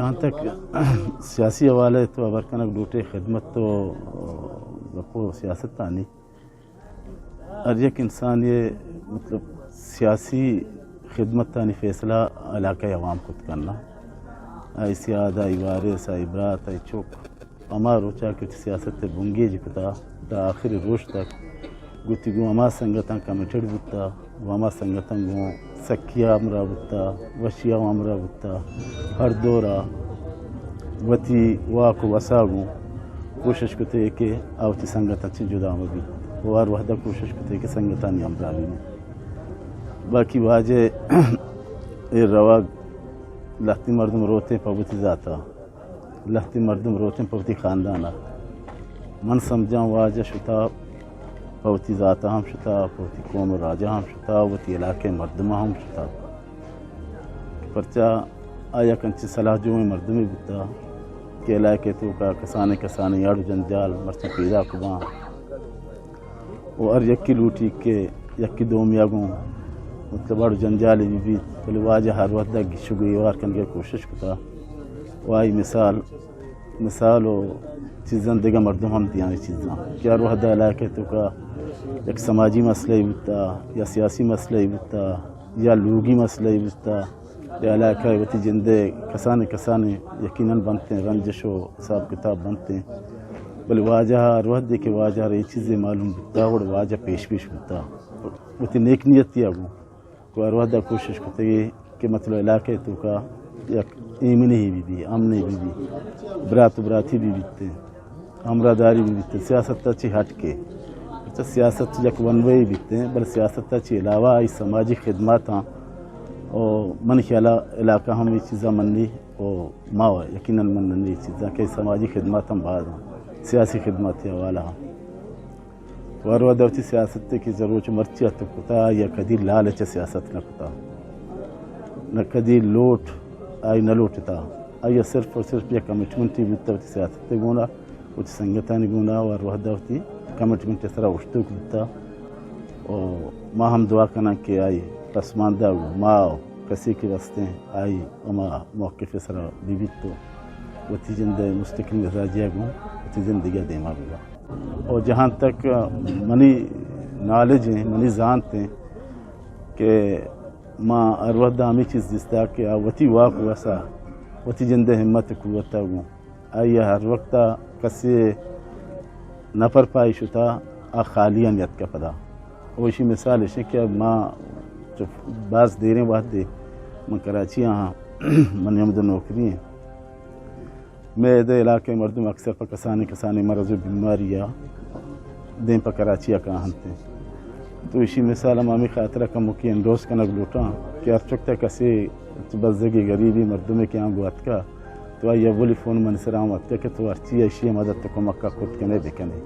جہاں تک سیاسی حوالے تو ابرکنک ڈوٹے خدمت تو گپو سیاست تانی ہر یک انسان یہ مطلب سیاسی خدمت تانی فیصلہ علاقہ عوام خود کرنا آئی سیاد آئی وارث آئی برات آئی چوک اما روچا کہ سیاست بنگی جکتا تا آخر روش تک گوتی گو اما سنگتاں کمیٹڈ بتا واما سنگتاں گو سکیا امرا بتا وشیا امرا بتا ہر دورا وتی واکو وساگو کوشش کتے کہ آوتی سنگتاں چھ جدا مبی وار وحدہ کوشش کتے کہ سنگتاں نی امرا بھی باقی واجہ اے رواگ لہتی مردم روتے پوتی ذاتا لہتی مردم روتے پوتی خاندانا من سمجھاں واجہ شتا پوتی ذاتا ہم شتا پوتی قوم راجہ ہم شتا وتی علاقے مردمہ ہم شتا پرچا آیا کنچی صلاح جو میں مردمی بتا کہ علاقے تو کا کسانے یاڑو جنجال مرچی پیدا کباں اور یکی لوٹی کے یکی دوم یاگوں مطلب آڑو جنجالی بھی بلی واجہ ہر وقت دا گشگوی وار کنگے کوشش کتا وائی مثال و چیزاں دیگا مردم ہم دیانے چیزاں کیا روح دا علاقے تو کا ایک سماجی مسئلہ ہی بتا یا سیاسی مسئلہ ہی بتا یا لوگی مسئلہ ہی بتا یا علاقہ وتی جندے کسانے یقیناً بنتے ہیں رنجش و حساب کتاب بنتے ہیں بلی واجہ روح دے کہ واجہ رہی چیزیں معلوم بتا اور واجہ پیش بتا وتی نیک نیت تھی آگو کو روح دا کوشش کرتے ہیں کہ مطلب علاقے تو کا یک ایمنی ہی بھی امنی بھی برات و براتی بھی بیتے امراداری بھی بیتے سیاست تا چی ہٹ کے سیاست یک ونوے بیتے ہیں بل سیاست تا چی علاوہ آئی سماجی خدمات ہاں اور من خیالہ علاقہ ہم یہ چیزاں مننی اور ماں یقیناً مننی چیزاں کہ سماجی خدمات ہم بعد ہیں سیاسی خدمات حوالہ ہاں وارو دوتی سیاست کی ضرورت مرچی اتو کتا یا کدی لالچ سیاست نہ کتا نہ کدی لوٹ آئی نہ لوٹتا آئی صرف اور صرف یہ کمٹمنٹی بیتا ہوتی سیاست گونا ہوتی سنگتانی گونا اور وحدہ ہوتی کمٹمنٹ اس طرح اشتوک بیتا اور ماں ہم دعا کرنا کہ آئی پسماندہ ماں کسی کے واسطے آئی اما موقف اس طرح بیبیت تو ہوتی جندے مستقل مزاجیہ گو ہوتی زندگیہ دیما گوا اور جہاں تک منی نالج ہیں منی زانتے ہیں کہ ماں اروہ دامی چیز دستا کہ وتی واقع وسا وتی جندے ہمت قوتا گو آئی ہر وقت کسی نفر پائی شتا خالیاں یت کا پدا ویشی مثال ہے کہ ماں بعض دیریں بعد دے من کراچی ہاں من یمد نوکری ہیں میں دے علاقے مردم اکثر پا کسانے مرض و بیماریاں دیں پا کراچی کہاں ہنتے تو اسی مثال ہمامی خاطرہ کا مکی اندوز کا نگلوٹا کہ ہر چکتا کسی بزدگی غریبی مردمے کے آنگو اتکا تو آئی اولی فون من سرام اتکا کہ تو ارچی ایشی مدد تکو مکہ خود کنے بکنے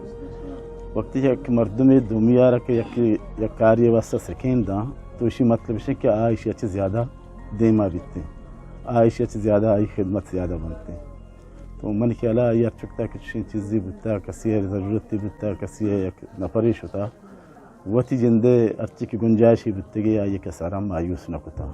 وقتی کہ مردمے دومیارہ کے یک کاری واسطہ سکین دا تو اسی مطلب ہے کہ آئیشی اچھے زیادہ دیما بیتے ہیں آئیشی اچھے زیادہ آئی خدمت زیادہ بنتے ہیں تو من خیالہ آئی ہر چکتا کچھ چیزی بتا کسی ضرورتی بتا کسی یک نفریش ہوتا وتی جندے ارچی کی گنجائشی بتگی آئی کہ سارا مایوس نہ کتا